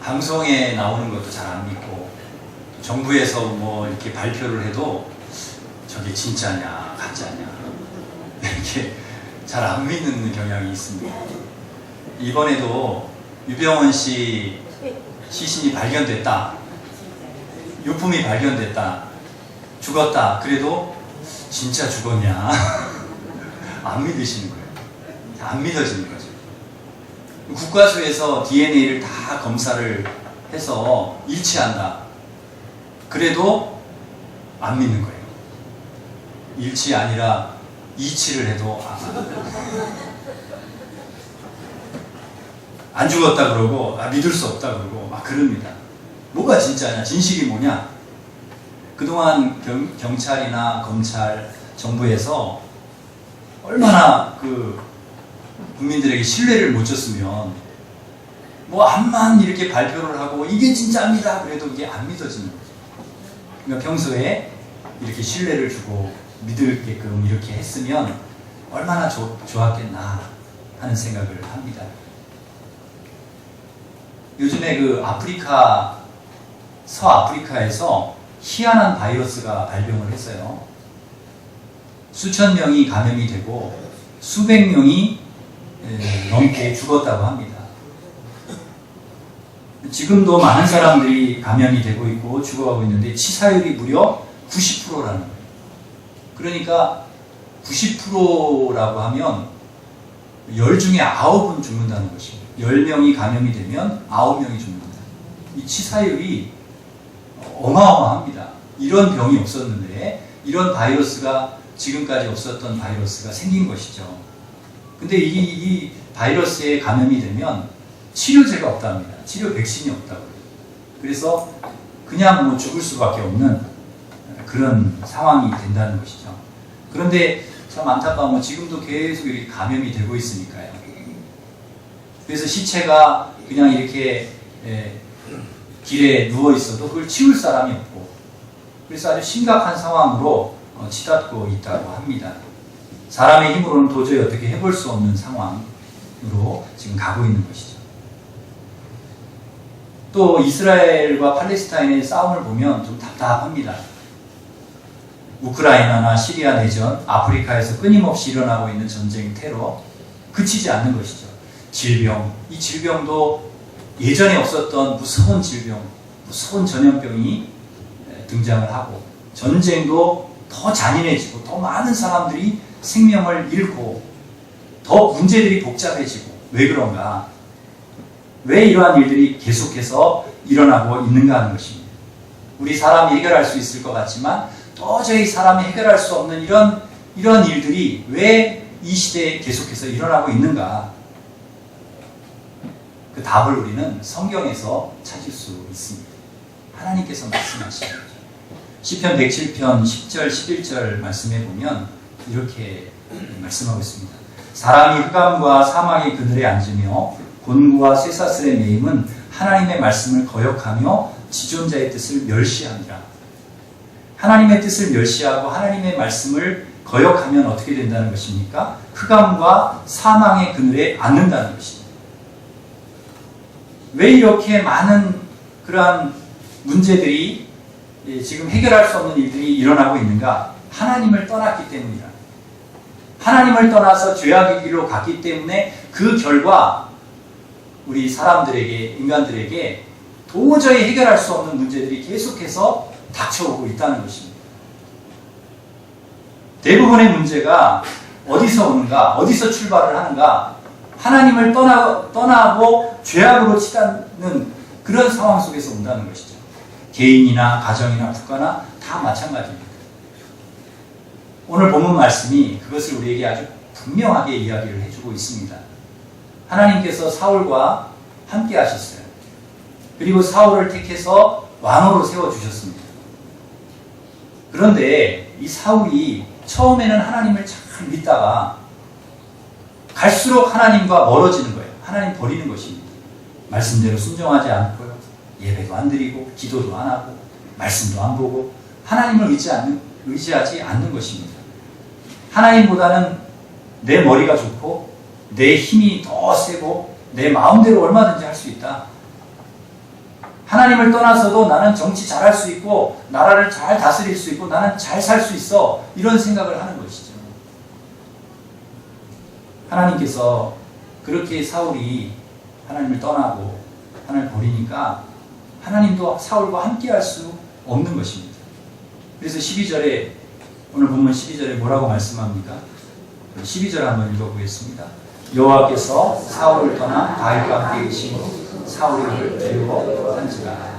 방송에 나오는 것도 잘 안 믿고, 정부에서 뭐 이렇게 발표를 해도 저게 진짜냐 가짜냐 이렇게 잘 안 믿는 경향이 있습니다. 이번에도 유병원 씨 시신이 발견됐다, 유품이 발견됐다, 죽었다, 그래도 진짜 죽었냐 안 믿으시는 거예요. 안 믿어지는 거죠. 국과수에서 DNA를 다 검사를 해서 일치한다, 그래도 안 믿는 거예요. 일치 아니라 이치를 해도 안 죽었다 그러고 믿을 수 없다 그러고 막 그럽니다. 뭐가 진짜냐, 진실이 뭐냐. 그동안 경찰이나 검찰, 정부에서 얼마나 국민들에게 신뢰를 못 줬으면 뭐 암만 이렇게 발표를 하고 이게 진짜입니다 그래도 이게 안 믿어지는 거죠. 그러니까 평소에 이렇게 신뢰를 주고 믿을게끔 이렇게 했으면 얼마나 좋았겠나 하는 생각을 합니다. 요즘에 서아프리카에서 희한한 바이러스가 발병을 했어요. 수천 명이 감염이 되고 수백 명이 넘게 죽었다고 합니다. 지금도 많은 사람들이 감염이 되고 있고 죽어가고 있는데 치사율이 무려 90%라는 거예요. 그러니까 90%라고 하면 10 중에 9은 죽는다는 것입니다. 10명이 감염이 되면 9명이 죽는다. 이 치사율이 어마어마합니다. 이런 병이 없었는데 이런 바이러스가, 지금까지 없었던 바이러스가 생긴 것이죠. 근데 이 바이러스에 감염이 되면 치료제가 없답니다. 치료 백신이 없다고. 그래서 그냥 뭐 죽을 수밖에 없는 그런 상황이 된다는 것이죠. 그런데 참 안타까운 건 지금도 계속 이렇게 감염이 되고 있으니까요. 그래서 시체가 그냥 이렇게 길에 누워 있어도 그걸 치울 사람이 없고, 그래서 아주 심각한 상황으로 치닫고 있다고 합니다. 사람의 힘으로는 도저히 어떻게 해볼 수 없는 상황으로 지금 가고 있는 것이죠. 또 이스라엘과 팔레스타인의 싸움을 보면 좀 답답합니다. 우크라이나나 시리아 내전, 아프리카에서 끊임없이 일어나고 있는 전쟁, 테러, 그치지 않는 것이죠. 질병, 이 질병도 예전에 없었던 무서운 질병, 무서운 전염병이 등장을 하고, 전쟁도 더 잔인해지고 더 많은 사람들이 생명을 잃고 더 문제들이 복잡해지고. 왜 그런가? 왜 이러한 일들이 계속해서 일어나고 있는가 하는 것입니다. 우리 사람이 해결할 수 있을 것 같지만 도저히 사람이 해결할 수 없는 이런 일들이 왜 이 시대에 계속해서 일어나고 있는가? 그 답을 우리는 성경에서 찾을 수 있습니다. 하나님께서 말씀하시는 거죠. 시편 107편 10절 11절 말씀해 보면 이렇게 말씀하고 있습니다. 사람이 흑암과 사망의 그늘에 앉으며 곤고와 쇠사슬의 매임은 하나님의 말씀을 거역하며 지존자의 뜻을 멸시합니다. 하나님의 뜻을 멸시하고 하나님의 말씀을 거역하면 어떻게 된다는 것입니까? 흑암과 사망의 그늘에 앉는다는 것입니다. 왜 이렇게 많은 그러한 문제들이, 지금 해결할 수 없는 일들이 일어나고 있는가? 하나님을 떠났기 때문이다. 하나님을 떠나서 죄악의 길로 갔기 때문에 그 결과 우리 사람들에게, 인간들에게 도저히 해결할 수 없는 문제들이 계속해서 닥쳐오고 있다는 것입니다. 대부분의 문제가 어디서 오는가? 어디서 출발을 하는가? 하나님을 떠나고 죄악으로 치닫는 그런 상황 속에서 온다는 것이죠. 개인이나 가정이나 국가나 다 마찬가지입니다. 오늘 본문 말씀이 그것을 우리에게 아주 분명하게 이야기를 해주고 있습니다. 하나님께서 사울과 함께 하셨어요. 그리고 사울을 택해서 왕으로 세워주셨습니다. 그런데 이 사울이 처음에는 하나님을 잘 믿다가 갈수록 하나님과 멀어지는 거예요. 하나님 버리는 것입니다. 말씀대로 순종하지 않고요. 예배도 안 드리고 기도도 안 하고 말씀도 안 보고 하나님을 의지하지 않는 것입니다. 하나님보다는 내 머리가 좋고 내 힘이 더 세고 내 마음대로 얼마든지 할 수 있다. 하나님을 떠나서도 나는 정치 잘할 수 있고 나라를 잘 다스릴 수 있고 나는 잘 살 수 있어, 이런 생각을 하는 것이죠. 하나님께서 그렇게 사울이 하나님을 떠나고 하나님을 버리니까 하나님도 사울과 함께 할 수 없는 것입니다. 그래서 12절에, 오늘 본문 12절에 뭐라고 말씀합니까? 12절 한번 읽어보겠습니다. 여호와께서 사울을 떠나 다윗과 함께 계심으로 사울이 그를 두려워한지라.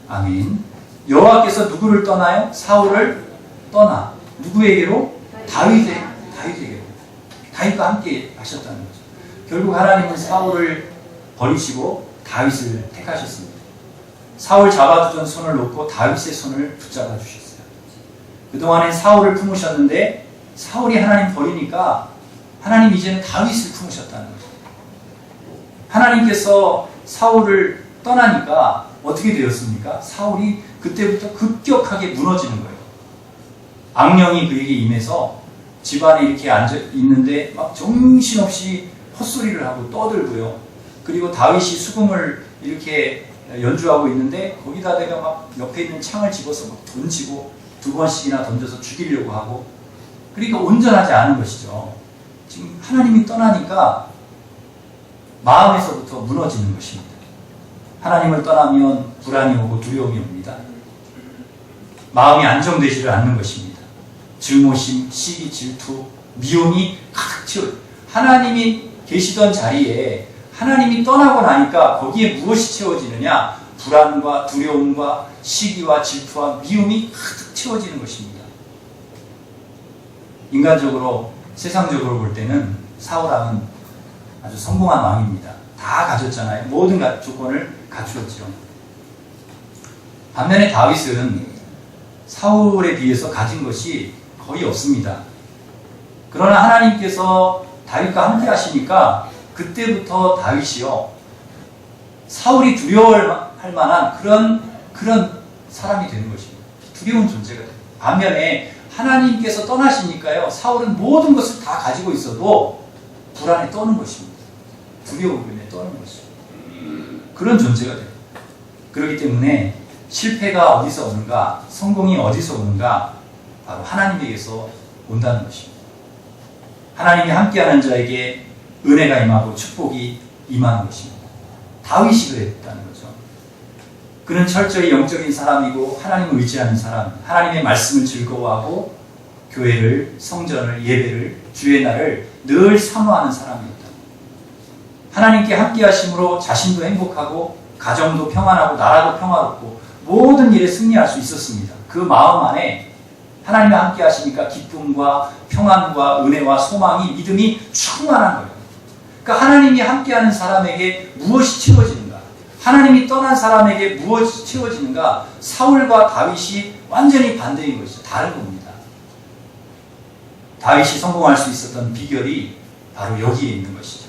아멘. 여호와께서 누구를 떠나요? 사울을 떠나. 누구에게로? 다윗에게로. 다윗과 함께 하셨다는 거죠. 결국 하나님은 사울을 버리시고 다윗을 택하셨습니다. 사울 잡아두던 손을 놓고 다윗의 손을 붙잡아 주셨어요. 그동안엔 사울을 품으셨는데 사울이 하나님 버리니까 하나님 이제는 다윗을 품으셨다는 거죠. 하나님께서 사울을 떠나니까 어떻게 되었습니까? 사울이 그때부터 급격하게 무너지는 거예요. 악령이 그에게 임해서 집안에 이렇게 앉아 있는데 막 정신없이 헛소리를 하고 떠들고요. 그리고 다윗이 수금을 이렇게 연주하고 있는데 거기다 내가 막 옆에 있는 창을 집어서 막 던지고 2번씩이나 던져서 죽이려고 하고, 그러니까 온전하지 않은 것이죠. 지금 하나님이 떠나니까 마음에서부터 무너지는 것입니다. 하나님을 떠나면 불안이 오고 두려움이 옵니다. 마음이 안정되지를 않는 것입니다. 증오심, 시기, 질투, 미움이 가득 채워. 하나님이 계시던 자리에 하나님이 떠나고 나니까 거기에 무엇이 채워지느냐? 불안과 두려움과 시기와 질투와 미움이 가득 채워지는 것입니다. 인간적으로, 세상적으로 볼 때는 사울왕은 아주 성공한 왕입니다. 다 가졌잖아요. 모든 조건을 갖추었죠. 반면에 다윗은 사울에 비해서 가진 것이 거의 없습니다. 그러나 하나님께서 다윗과 함께 하시니까 그때부터 다윗이요, 사울이 두려워할 만한 그런 사람이 되는 것입니다. 두려운 존재가 돼요. 반면에 하나님께서 떠나시니까요, 사울은 모든 것을 다 가지고 있어도 불안에 떠는 것입니다. 두려움에 떠는 것입니다. 그런 존재가 돼요. 그렇기 때문에 실패가 어디서 오는가, 성공이 어디서 오는가, 바로 하나님에게서 온다는 것입니다. 하나님이 함께하는 자에게 은혜가 임하고 축복이 임하는 것입니다. 다윗이 그랬다는 거죠. 그는 철저히 영적인 사람이고 하나님을 의지하는 사람, 하나님의 말씀을 즐거워하고 교회를, 성전을, 예배를, 주의 날을 늘 사모하는 사람이었다. 하나님께 함께 하심으로 자신도 행복하고 가정도 평안하고 나라도 평화롭고 모든 일에 승리할 수 있었습니다. 그 마음 안에 하나님이 함께 하시니까 기쁨과 평안과 은혜와 소망이, 믿음이 충만한 거예요. 그러니까 하나님이 함께하는 사람에게 무엇이 채워지는가? 하나님이 떠난 사람에게 무엇이 채워지는가? 사울과 다윗이 완전히 반대인 것이죠. 다른 겁니다. 다윗이 성공할 수 있었던 비결이 바로 여기에 있는 것이죠.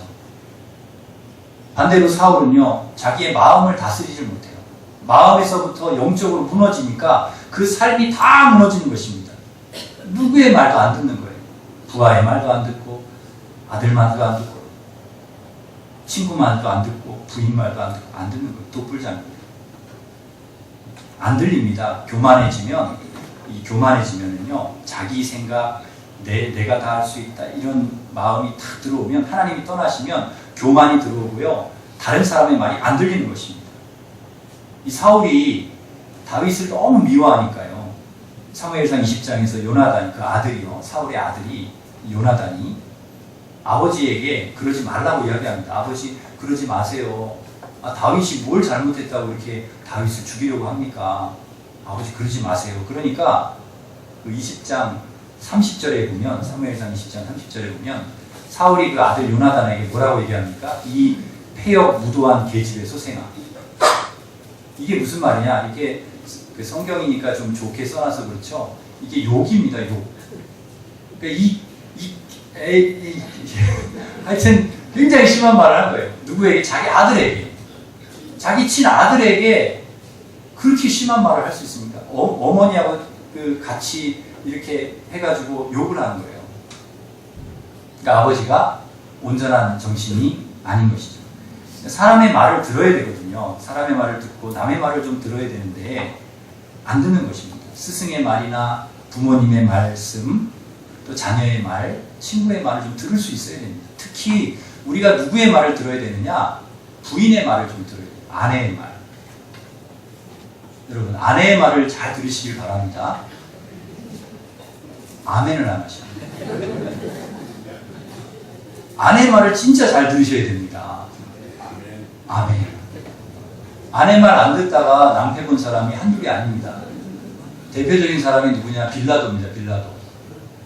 반대로 사울은요, 자기의 마음을 다스리지 못해요. 마음에서부터 영적으로 무너지니까 그 삶이 다 무너지는 것입니다. 누구의 말도 안 듣는 거예요. 부하의 말도 안 듣고, 아들 말도 안 듣고, 친구 말도 안 듣고, 부인 말도 안 듣고, 안 듣는 거예요. 독불장입니다. 안 들립니다. 교만해지면은요, 자기 생각, 내가 다 할 수 있다, 이런 마음이 탁 들어오면, 하나님이 떠나시면 교만이 들어오고요, 다른 사람의 말이 안 들리는 것입니다. 이 사울이 다윗을 너무 미워하니까요, 사무엘상 20장에서 요나단, 그 아들이요, 사울의 아들이 요나단이 아버지에게 그러지 말라고 이야기합니다. 아버지, 그러지 마세요. 다윗이 뭘 잘못했다고 이렇게 다윗을 죽이려고 합니까? 아버지, 그러지 마세요. 그러니까 그 20장 30절에 보면, 사무엘상 20장 30절에 보면 사울이 그 아들 요나단에게 뭐라고 얘기합니까? 이 폐역 무도한 계집의 소생아. 이게 무슨 말이냐? 이게 그 성경이니까 좀 좋게 써놔서 그렇죠. 이게 욕입니다, 욕. 그러니까 하여튼 굉장히 심한 말을 한 거예요. 누구에게? 자기 아들에게. 자기 친아들에게 그렇게 심한 말을 할 수 있습니까? 어머니하고 그 같이 이렇게 해가지고 욕을 하는 거예요. 그러니까 아버지가 온전한 정신이 아닌 것이죠. 사람의 말을 들어야 되거든요. 사람의 말을 듣고 남의 말을 좀 들어야 되는데 안 듣는 것입니다. 스승의 말이나 부모님의 말씀, 또 자녀의 말, 친구의 말을 좀 들을 수 있어야 됩니다. 특히 우리가 누구의 말을 들어야 되느냐? 부인의 말을 좀 들어야 돼요. 아내의 말. 여러분, 아내의 말을 잘 들으시길 바랍니다. 아멘을 안 하시는데. 아내의 말을 진짜 잘 들으셔야 됩니다. 아멘. 아내 말 안 듣다가 낭패 본 사람이 한둘이 아닙니다. 대표적인 사람이 누구냐? 빌라도입니다.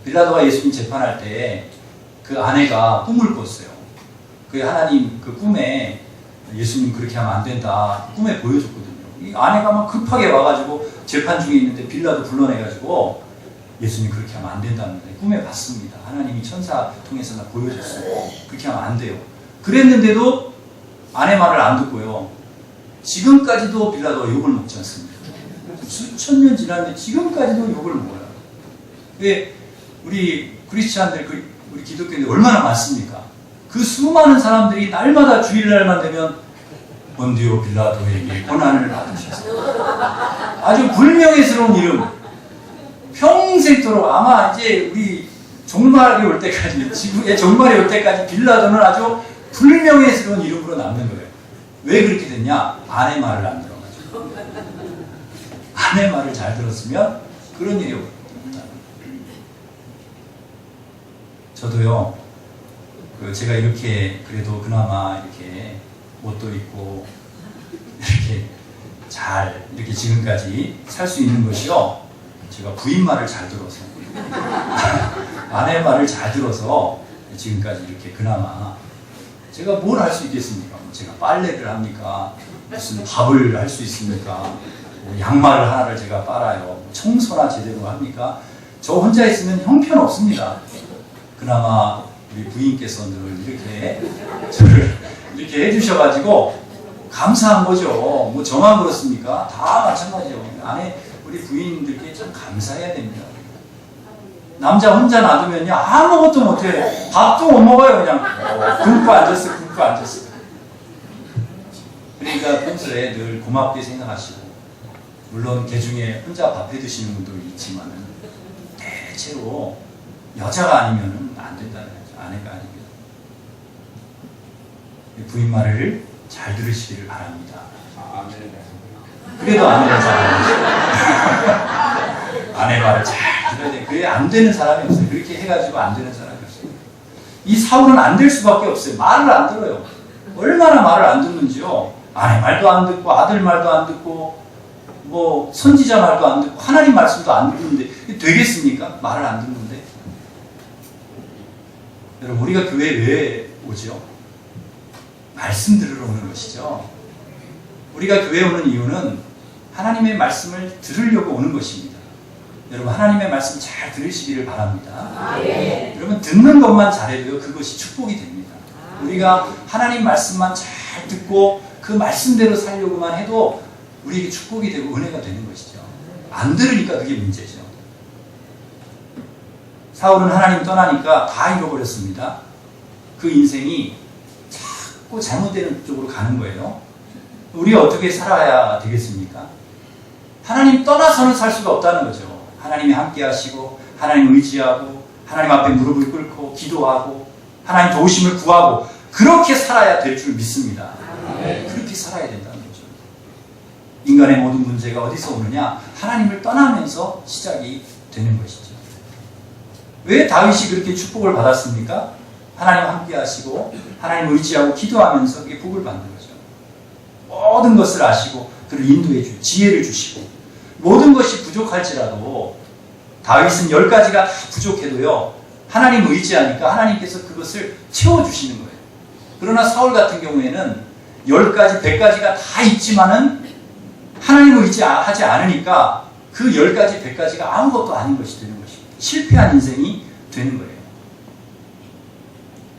빌라도가 예수님 재판할 때 그 아내가 꿈을 꿨어요. 그 하나님 그 꿈에 예수님 그렇게 하면 안 된다. 꿈에 보여줬거든요. 이 아내가 막 급하게 와가지고 재판 중에 있는데 빌라도 불러내가지고 예수님 그렇게 하면 안 된다는데 꿈에 봤습니다. 하나님이 천사 통해서 나 보여줬어요. 그렇게 하면 안 돼요. 그랬는데도 아내 말을 안 듣고요. 지금까지도 빌라도가 욕을 먹지 않습니다. 수천 년 지났는데 지금까지도 욕을 먹어요. 왜 우리 크리스찬들, 우리 기독교인들 얼마나 많습니까? 그 수많은 사람들이 날마다 주일날만 되면 본디오 빌라도에게 고난을 받으셨어요. 아주 불명예스러운 이름. 평생토록 아마 이제 우리 종말이 올 때까지, 지구의 종말이 올 때까지 빌라도는 아주 불명예스러운 이름으로 남는 거예요. 왜 그렇게 됐냐? 아내 말을 안 들어가지고. 아내 말을 잘 들었으면 그런 일이 없다. 저도요, 제가 이렇게 그래도 그나마 이렇게 옷도 입고 이렇게 잘 이렇게 지금까지 살 수 있는 것이요. 제가 부인 말을 잘 들어서 아내 말을 잘 들어서 지금까지 이렇게 그나마 제가 뭘 할 수 있겠습니까? 제가 빨래를 합니까? 무슨 밥을 할 수 있습니까? 양말을 하나를 제가 빨아요. 청소나 제대로 합니까? 저 혼자 있으면 형편없습니다. 그나마 우리 부인께서 늘 이렇게 저를 이렇게 해주셔가지고 감사한 거죠. 뭐 저만 그렇습니까? 다 마찬가지죠. 아내 우리 부인들께 참 감사해야 됩니다. 남자 혼자 놔두면요 아무것도 못해. 밥도 못 먹어요. 그냥 굶고 앉았어. 그러니까 평소에 늘 고맙게 생각하시고, 물론 개 중에 혼자 밥 해 드시는 분도 있지만은 대체로 여자가 아니면은 안 된다는 거죠. 아내가 아니면. 부인 말을 잘 들으시기를 바랍니다. 그래도 아내를 잘 아내 말을 잘 들어야 돼. 그게 안 되는 사람이 없어요. 그렇게 해가지고 안 되는 사람이 없어요. 이 사울은 안 될 수밖에 없어요. 말을 안 들어요. 얼마나 말을 안 듣는지요. 아내 말도 안 듣고 아들 말도 안 듣고 뭐 선지자 말도 안 듣고 하나님 말씀도 안 듣는데 되겠습니까? 말을 안 듣는데. 여러분, 우리가 교회에 왜 오죠? 말씀 들으러 오는 것이죠. 우리가 교회에 오는 이유는 하나님의 말씀을 들으려고 오는 것입니다. 여러분, 하나님의 말씀 잘 들으시기를 바랍니다. 예. 여러분, 듣는 것만 잘해도요 그것이 축복이 됩니다. 우리가 하나님 말씀만 잘 듣고 그 말씀대로 살려고만 해도 우리에게 축복이 되고 은혜가 되는 것이죠. 안 들으니까 그게 문제죠. 사울은 하나님 떠나니까 다 잃어버렸습니다. 그 인생이 자꾸 잘못되는 쪽으로 가는 거예요. 우리가 어떻게 살아야 되겠습니까? 하나님 떠나서는 살 수가 없다는 거죠. 하나님이 함께 하시고 하나님 의지하고 하나님 앞에 무릎을 꿇고 기도하고 하나님 도우심을 구하고 그렇게 살아야 될 줄 믿습니다. 그렇게 살아야 된다는 거죠. 인간의 모든 문제가 어디서 오느냐? 하나님을 떠나면서 시작이 되는 것이죠. 왜 다윗이 그렇게 축복을 받았습니까? 하나님 함께 하시고 하나님 의지하고 기도하면서 그게 복을 받는 거죠. 모든 것을 아시고 그를 인도해 주시고 지혜를 주시고 모든 것이 부족할지라도 다윗은 10가지가 다 부족해도요 하나님 의지하니까 하나님께서 그것을 채워주시는 거예요. 그러나 사울 같은 경우에는 10가지, 100가지가 다 있지만은 하나님을 의지하지 않으니까 그 10가지, 100가지가 아무것도 아닌 것이 되는 것입니다. 실패한 인생이 되는 거예요.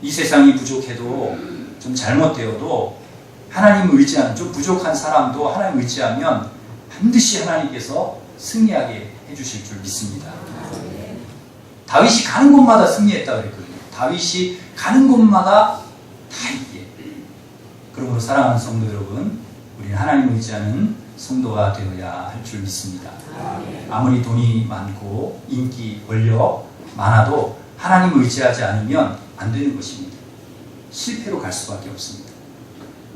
이 세상이 부족해도 좀 잘못되어도 하나님을 의지하는 좀 부족한 사람도 하나님 의지하면 반드시 하나님께서 승리하게 해주실 줄 믿습니다. 다윗이 가는 곳마다 승리했다고 그랬거든요. 다윗이 가는 곳마다 다 이기게. 그러므로 사랑하는 성도 여러분, 우리는 하나님을 의지하는 성도가 되어야 할 줄 믿습니다. 아무리 돈이 많고 인기, 권력 많아도 하나님을 의지하지 않으면 안 되는 것입니다. 실패로 갈 수밖에 없습니다.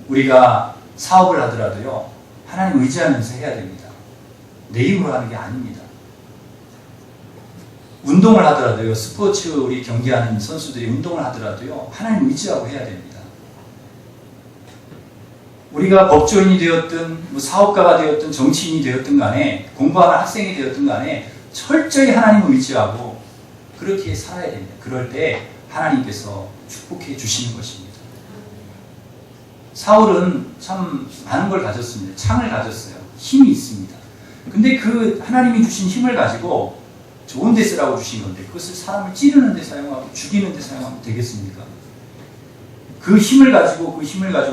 우리가 사업을 하더라도요, 하나님 의지하면서 해야 됩니다. 내 힘으로 하는 게 아닙니다. 운동을 하더라도요, 스포츠 우리 경기하는 선수들이 운동을 하더라도요, 하나님 의지하고 해야 됩니다. 우리가 법조인이 되었든 사업가가 되었든 정치인이 되었든 간에 공부하는 학생이 되었든 간에 철저히 하나님을 의지하고 그렇게 살아야 됩니다. 그럴 때 하나님께서 축복해 주시는 것입니다. 사울은 참 많은 걸 가졌습니다. 창을 가졌어요. 힘이 있습니다. 근데 그 하나님이 주신 힘을 가지고 좋은 데 쓰라고 주신 건데 그것을 사람을 찌르는 데 사용하고 죽이는 데 사용하면 되겠습니까? 그 힘을 가지고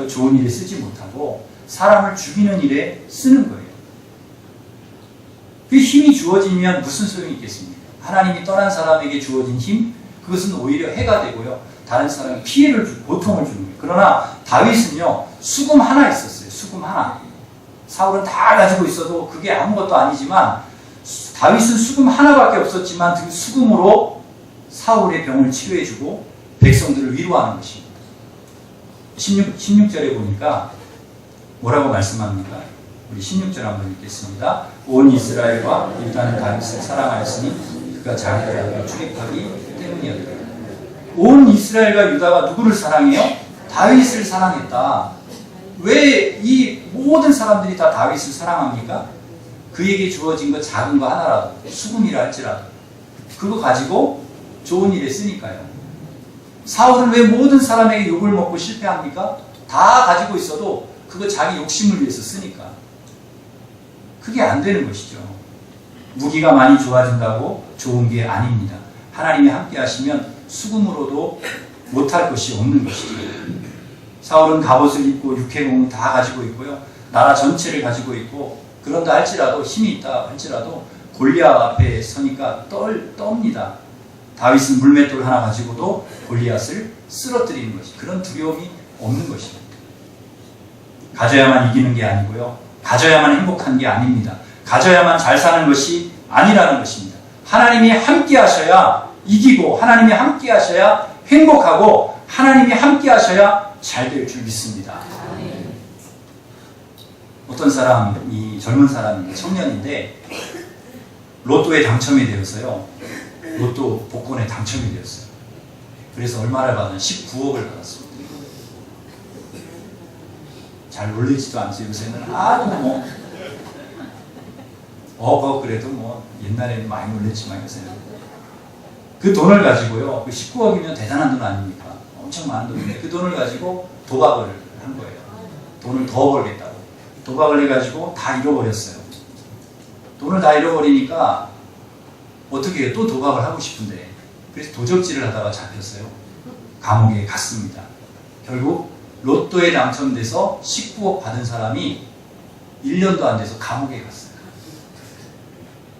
좋은 일에 쓰지 못하고 사람을 죽이는 일에 쓰는 거예요. 그 힘이 주어지면 무슨 소용이 있겠습니까? 하나님이 떠난 사람에게 주어진 힘, 그것은 오히려 해가 되고요. 다른 사람에 피해를 주고 고통을 주는 거예요. 그러나 다윗은요, 수금 하나 있었어요. 수금 하나. 사울은 다 가지고 있어도 그게 아무것도 아니지만 다윗은 수금 하나밖에 없었지만 그 수금으로 사울의 병을 치료해주고 백성들을 위로하는 것입니다. 16절에 보니까 뭐라고 말씀합니까? 우리 16절 한번 읽겠습니다. 온 이스라엘과 유다는 다윗을 사랑하였으니 그가 자기를 아들로 출입하기 때문이었다. 온 이스라엘과 유다가 누구를 사랑해요? 다윗을 사랑했다. 왜 이 모든 사람들이 다 다윗을 사랑합니까? 그에게 주어진 것 작은 거 하나라도, 수금이라 할지라도 그거 가지고 좋은 일에 쓰니까요. 사울은 왜 모든 사람에게 욕을 먹고 실패합니까? 다 가지고 있어도 그거 자기 욕심을 위해서 쓰니까. 그게 안 되는 것이죠. 무기가 많이 좋아진다고 좋은 게 아닙니다. 하나님이 함께 하시면 수금으로도 못할 것이 없는 것이죠. 사울은 갑옷을 입고 육해공을 다 가지고 있고요. 나라 전체를 가지고 있고 그런다 할지라도 힘이 있다 할지라도 골리앗 앞에 서니까 떱니다. 다윗은 물맷돌 하나 가지고도 골리앗을 쓰러뜨리는 것이 그런 두려움이 없는 것입니다. 가져야만 이기는 게 아니고요. 가져야만 행복한 게 아닙니다. 가져야만 잘 사는 것이 아니라는 것입니다. 하나님이 함께 하셔야 이기고 하나님이 함께 하셔야 행복하고 하나님이 함께 하셔야 잘 될 줄 믿습니다. 어떤 사람이 젊은 사람인데 청년인데 로또에 당첨이 되었어요. 로또 복권에 당첨이 되었어요. 그래서 얼마를 받았냐? 19억을 받았습니다. 잘 놀리지도 않죠. 요새는 아주 그래도 옛날에는 많이 놀랬지만 요새는 그 돈을 가지고요. 그 19억이면 대단한 돈 아닙니까? 엄청 많은 돈인데 그 돈을 가지고 도박을 한 거예요. 돈을 더 벌겠다고. 도박을 해가지고 다 잃어버렸어요. 돈을 다 잃어버리니까 어떻게 해요? 또 도박을 하고 싶은데 그래서 도적질을 하다가 잡혔어요. 감옥에 갔습니다. 결국 로또에 당첨돼서 19억 받은 사람이 1년도 안 돼서 감옥에 갔어요.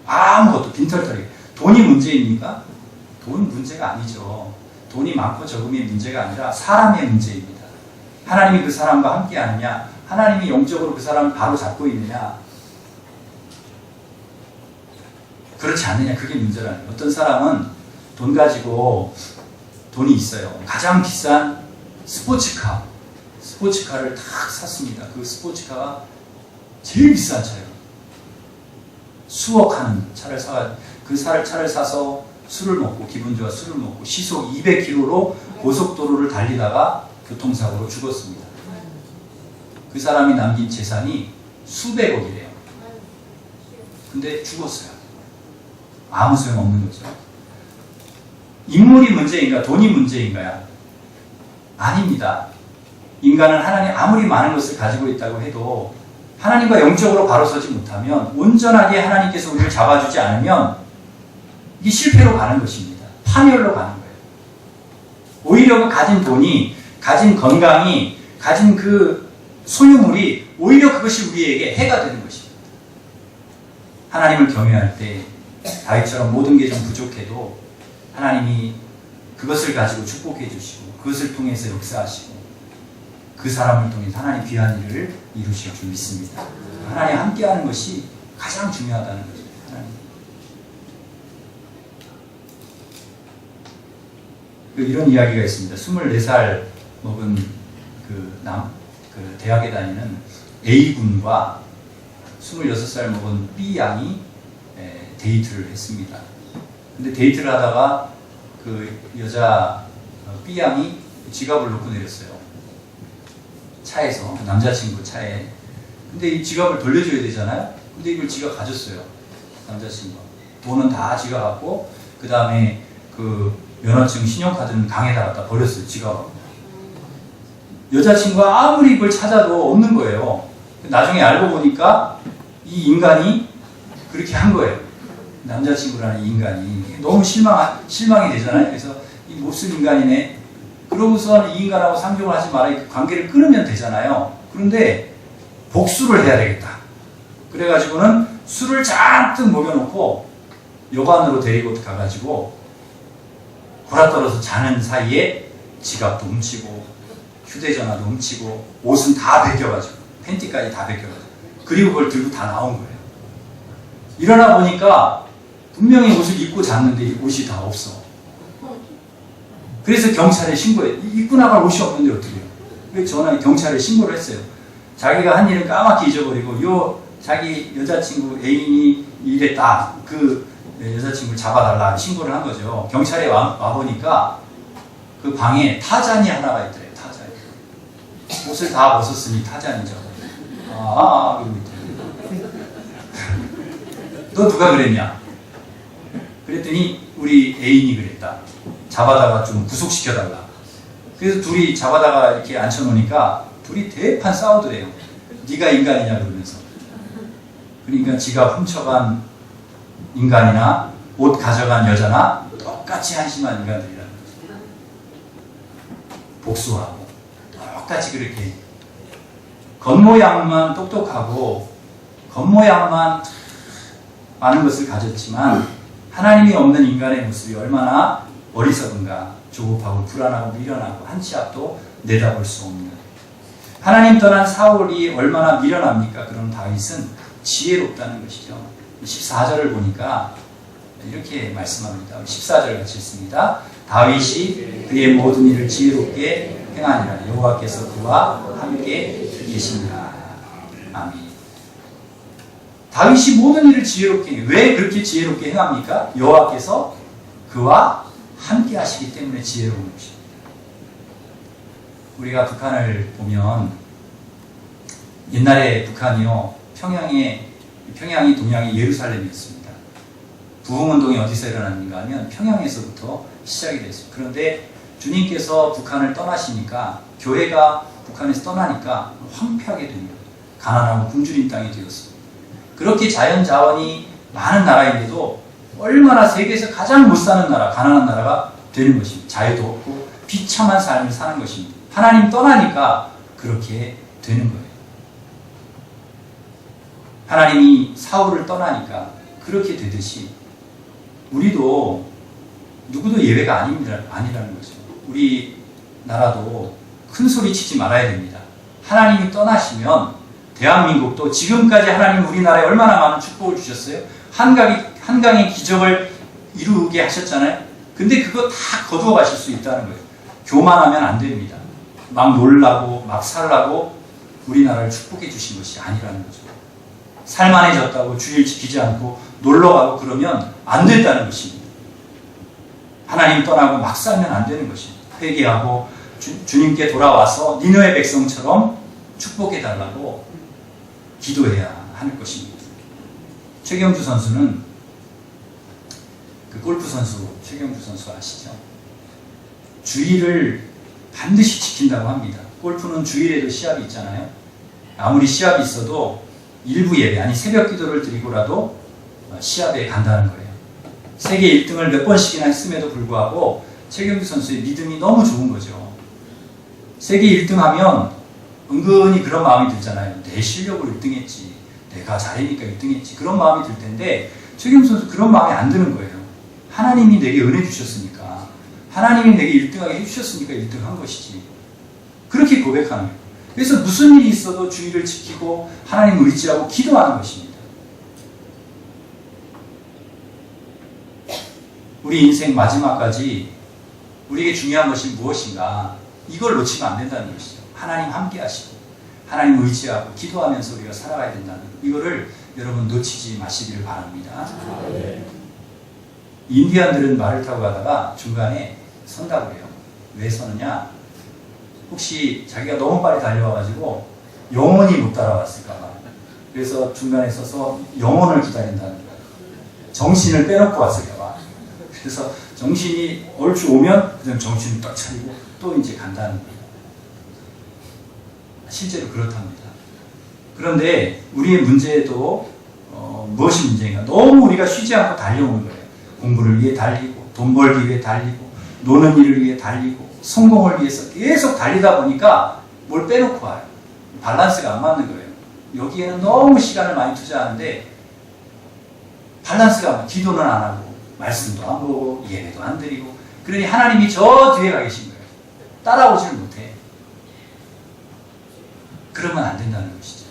아무것도 빈털터리. 돈이 문제입니까? 돈은 문제가 아니죠. 돈이 많고 적음이 문제가 아니라 사람의 문제입니다. 하나님이 그 사람과 함께 하느냐, 하나님이 영적으로 그 사람을 바로 잡고 있느냐, 그렇지 않느냐, 그게 문제라는 거예요. 어떤 사람은 돈 가지고 돈이 있어요. 가장 비싼 스포츠카를 딱 샀습니다. 그 스포츠카가 제일 비싼 차예요. 수억 하는 차를 차를 사서 술을 먹고 기분 좋아 술을 먹고 시속 200km로 고속도로를 달리다가 교통사고로 죽었습니다. 그 사람이 남긴 재산이 수백억이래요. 근데 죽었어요. 아무 소용없는 거죠. 인물이 문제인가 돈이 문제인가요? 아닙니다. 인간은 하나님 아무리 많은 것을 가지고 있다고 해도 하나님과 영적으로 바로 서지 못하면 온전하게 하나님께서 우리를 잡아주지 않으면 이게 실패로 가는 것입니다. 파멸로 가는 거예요. 오히려 그 가진 돈이, 가진 건강이, 가진 그 소유물이 오히려 그것이 우리에게 해가 되는 것입니다. 하나님을 경외할 때 다윗처럼 모든 게 좀 부족해도 하나님이 그것을 가지고 축복해 주시고 그것을 통해서 역사하시고 그 사람을 통해 하나님 귀한 일을 이루실 줄 믿습니다. 하나님 함께하는 것이 가장 중요하다는 거죠. 이런 이야기가 있습니다. 24살 먹은 그 대학에 다니는 A군과 26살 먹은 B양이 데이트를 했습니다. 근데 데이트를 하다가 그 여자 B양이 지갑을 놓고 내렸어요. 차에서, 남자친구 차에. 근데 이 지갑을 돌려줘야 되잖아요? 근데 이걸 지가 가졌어요. 남자친구가. 돈은 다 지가 갖고, 그 다음에 그 면허증, 신용카드는 강에다 갖다 버렸어요. 지갑하고. 여자친구가 아무리 이걸 찾아도 없는 거예요. 나중에 알고 보니까 이 인간이 그렇게 한 거예요. 남자친구라는 이 인간이. 너무 실망이 되잖아요. 그래서 이 몹쓸 인간이네. 그러고서 이 인간하고 상종을 하지 말아. 관계를 끊으면 되잖아요. 그런데 복수를 해야 되겠다. 그래가지고는 술을 잔뜩 먹여놓고 여관으로 데리고 가가지고 골아떨어서 자는 사이에 지갑도 훔치고 휴대전화도 훔치고 옷은 다 벗겨가지고 팬티까지 다 벗겨가지고 그리고 그걸 들고 다 나온 거예요. 일어나 보니까 분명히 옷을 입고 잤는데 옷이 다 없어. 그래서 경찰에 신고해. 입고 나갈 옷이 없는데 어떻게 해요? 그래서 경찰에 신고를 했어요. 자기가 한 일은 까맣게 잊어버리고 자기 여자친구 애인이 이랬다. 그 여자친구를 잡아달라 신고를 한 거죠. 경찰에 와보니까 그 방에 타잔이 하나가 있더래요. 타잔이. 옷을 다 벗었으니 타잔이죠. 그러고 있더래요. 너 누가 그랬냐? 그랬더니 우리 애인이 그랬다. 잡아다가 좀 구속시켜달라. 그래서 둘이 잡아다가 이렇게 앉혀놓으니까 둘이 대판 싸우더래요. 네가 인간이냐 그러면서. 그러니까 지가 훔쳐간 인간이나 옷 가져간 여자나 똑같이 한심한 인간들이라는 거죠. 복수하고 똑같이 그렇게 겉모양만 똑똑하고 겉모양만 많은 것을 가졌지만 하나님이 없는 인간의 모습이 얼마나 어리석은가. 조급하고 불안하고 미련하고 한 치 앞도 내다볼 수 없는. 하나님 떠난 사울이 얼마나 미련합니까? 그런 다윗은 지혜롭다는 것이죠. 14절을 보니까 이렇게 말씀합니다. 14절 같이 읽습니다. 다윗이 그의 모든 일을 지혜롭게 행하니라. 여호와께서 그와 함께 계시니라. 아멘. 다윗이 모든 일을 지혜롭게 해요. 왜 그렇게 지혜롭게 행합니까? 여호와께서 그와 함께 하시기 때문에 지혜로운 것입니다. 우리가 북한을 보면 옛날에 북한이요 평양이 동양의 예루살렘이었습니다. 부흥운동이 어디서 일어났는가 하면 평양에서부터 시작이 됐습니다. 그런데 주님께서 북한을 떠나시니까 교회가 북한에서 떠나니까 황폐하게 됩니다. 가난하고 굶주린 땅이 되었습니다. 그렇게 자연자원이 많은 나라인데도 얼마나 세계에서 가장 못 사는 나라, 가난한 나라가 되는 것입니다. 자유도 없고 비참한 삶을 사는 것입니다. 하나님 떠나니까 그렇게 되는 거예요. 하나님이 사울을 떠나니까 그렇게 되듯이 우리도 누구도 예외가 아니라는 거죠. 우리 나라도 큰 소리 치지 말아야 됩니다. 하나님이 떠나시면 대한민국도 지금까지 하나님 우리나라에 얼마나 많은 축복을 주셨어요? 한강의 기적을 이루게 하셨잖아요. 근데 그거 다 거두어 가실 수 있다는 거예요. 교만하면 안 됩니다. 막 놀라고 막 살라고 우리나라를 축복해 주신 것이 아니라는 거죠. 살만해졌다고 주일 지키지 않고 놀러가고 그러면 안 된다는 것입니다. 하나님 떠나고 막 살면 안 되는 것입니다. 회개하고 주님께 돌아와서 니느웨 백성처럼 축복해 달라고 기도해야 하는 것입니다. 최경주 선수는 그 골프 선수 최경주 선수 아시죠? 주일을 반드시 지킨다고 합니다. 골프는 주일에도 시합이 있잖아요. 아무리 시합이 있어도 일부 예배, 아니 새벽 기도를 드리고라도 시합에 간다는 거예요. 세계 1등을 몇 번씩이나 했음에도 불구하고 최경주 선수의 믿음이 너무 좋은 거죠. 세계 1등 하면 은근히 그런 마음이 들잖아요. 내 실력으로 1등 했지. 내가 잘하니까 1등 했지. 그런 마음이 들 텐데 최경주 선수 그런 마음이 안 드는 거예요. 하나님이 내게 은혜 주셨으니까, 하나님이 내게 1등하게 해주셨으니까 1등 한 것이지. 그렇게 고백하는 거예요. 그래서 무슨 일이 있어도 주의를 지키고 하나님 의지하고 기도하는 것입니다. 우리 인생 마지막까지 우리에게 중요한 것이 무엇인가, 이걸 놓치면 안 된다는 것이죠. 하나님 함께 하시고 하나님 의지하고 기도하면서 우리가 살아가야 된다는, 이거를 여러분 놓치지 마시기를 바랍니다. 인디언들은 말을 타고 가다가 중간에 선다고 해요. 왜 서느냐? 혹시 자기가 너무 빨리 달려와가지고 영혼이 못 따라왔을까봐. 그래서 중간에 서서 영혼을 기다린다는 거예요. 정신을 빼놓고 왔을까봐. 그래서 정신이 얼추 오면 그냥 정신을 딱 차리고 또 이제 간다는 거예요. 실제로 그렇답니다. 그런데 우리의 문제도 무엇이 문제인가? 너무 우리가 쉬지 않고 달려오는 거예요. 공부를 위해 달리고, 돈 벌기 위해 달리고, 노는 일을 위해 달리고, 성공을 위해서 계속 달리다 보니까 뭘 빼놓고 와요. 밸런스가 안 맞는 거예요. 여기에는 너무 시간을 많이 투자하는데 밸런스가, 기도는 안 하고 말씀도 안 보고 예배도 안 드리고, 그러니 하나님이 저 뒤에 가 계신 거예요. 따라오지를 못해. 그러면 안 된다는 것이죠.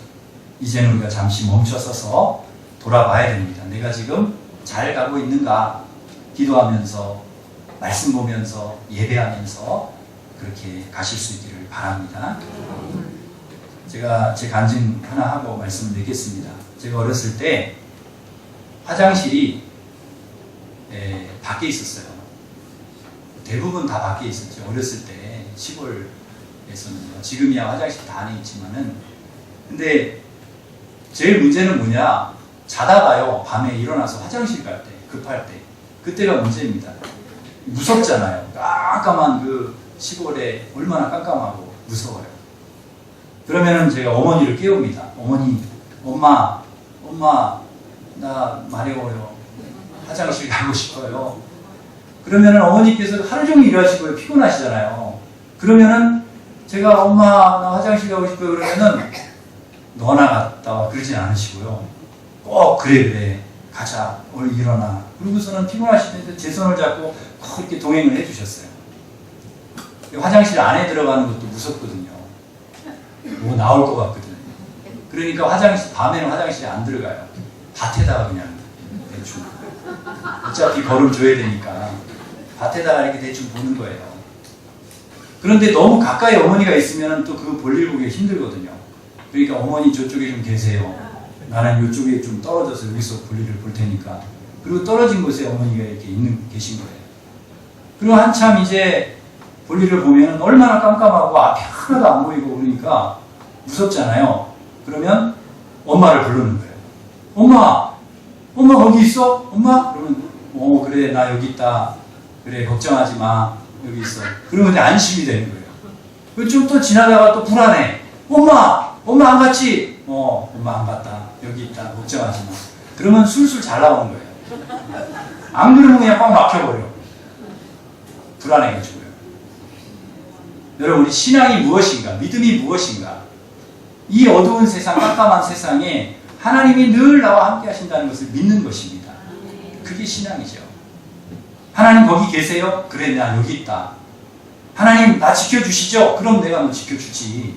이제는 우리가 잠시 멈춰서서 돌아봐야 됩니다. 내가 지금 잘 가고 있는가? 기도하면서, 말씀 보면서, 예배하면서 그렇게 가실 수 있기를 바랍니다. 제가 제 간증 하나 하고 말씀을 드리겠습니다. 제가 어렸을 때 화장실이 밖에 있었어요. 대부분 다 밖에 있었죠. 어렸을 때 시골에서는요. 지금이야 화장실 다 안에 있지만은. 근데 제일 문제는 뭐냐? 자다가요, 밤에 일어나서 화장실 갈 때, 급할 때, 그때가 문제입니다. 무섭잖아요. 깜깜한 그 시골에 얼마나 깜깜하고 무서워요. 그러면은 제가 어머니를 깨웁니다. 어머니, 엄마, 나 마려워요. 화장실 가고 싶어요. 그러면은 어머니께서 하루 종일 일하시고 피곤하시잖아요. 그러면은 제가 엄마, 나 화장실 가고 싶어요. 그러면은 너나 갔다 와. 그러진 않으시고요. 꼭 그래 가자, 얼른 일어나. 그러고서는 피곤하시는데 제 손을 잡고 꼭 이렇게 동행을 해주셨어요. 화장실 안에 들어가는 것도 무섭거든요. 뭐 나올 것 같거든요. 그러니까 밤에는 화장실에 안 들어가요. 밭에다가 그냥 대충, 어차피 걸음 줘야 되니까 밭에다가 이렇게 대충 보는 거예요. 그런데 너무 가까이 어머니가 있으면 또 그 볼일 보기가 힘들거든요. 그러니까 어머니 저쪽에 좀 계세요. 나는 이쪽에 좀 떨어져서 여기서 볼일을 볼 테니까. 그리고 떨어진 곳에 어머니가 이렇게 계신 거예요. 그리고 한참 이제 볼일을 보면 얼마나 깜깜하고 앞이 하나도 안 보이고 그러니까 무섭잖아요. 그러면 엄마를 부르는 거예요. 엄마 거기 있어? 엄마? 그러면 그래, 나 여기 있다. 그래, 걱정하지 마. 여기 있어. 그러면 이제 안심이 되는 거예요. 좀 또 지나다가 또 불안해. 엄마 안 갔지? 엄마 안 갔다. 여기 있다. 걱정하지 마. 그러면 술술 잘 나오는 거예요. 안 그러면 그냥 꽉 막혀버려. 불안해가지고요. 여러분, 우리 신앙이 무엇인가? 믿음이 무엇인가? 이 어두운 세상, 깜깜한 세상에 하나님이 늘 나와 함께 하신다는 것을 믿는 것입니다. 그게 신앙이죠. 하나님 거기 계세요? 그래, 나 여기 있다. 하나님 나 지켜주시죠? 그럼 내가 너 지켜주지.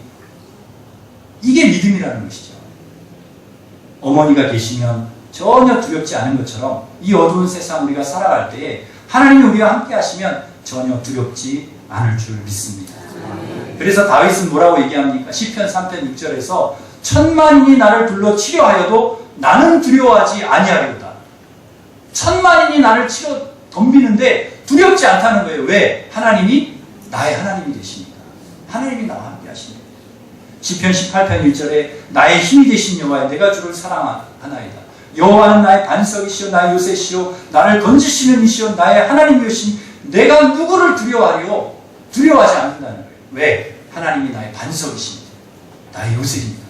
이게 믿음이라는 것이죠. 어머니가 계시면 전혀 두렵지 않은 것처럼 이 어두운 세상 우리가 살아갈 때에 하나님이 우리와 함께 하시면 전혀 두렵지 않을 줄 믿습니다. 그래서 다윗은 뭐라고 얘기합니까? 시편 3편 6절에서 천만인이 나를 둘러 치려 하여도 나는 두려워하지 아니하리로다. 천만인이 나를 치러 덤비는데 두렵지 않다는 거예요. 왜? 하나님이 나의 하나님이 되시니까. 하나님이 나와 함께 하시니까. 시편 18편 1절에 나의 힘이 되신 여호와여, 내가 주를 사랑하나이다. 여호와는 나의 반석이시오 나의 요새시오 나를 건지시는 이시오 나의 하나님이시니 내가 누구를 두려워하리요? 두려워하지 않는다는 거예요. 왜? 하나님이 나의 반석이십니다. 나의 요새입니다.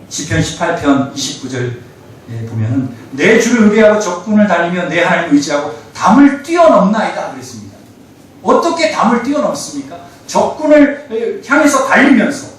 시편 18편 29절에 보면은 내 주를 의뢰하고 적군을 달리며 내 하나님을 의지하고 담을 뛰어넘나이다 그랬습니다. 어떻게 담을 뛰어넘습니까? 적군을 향해서 달리면서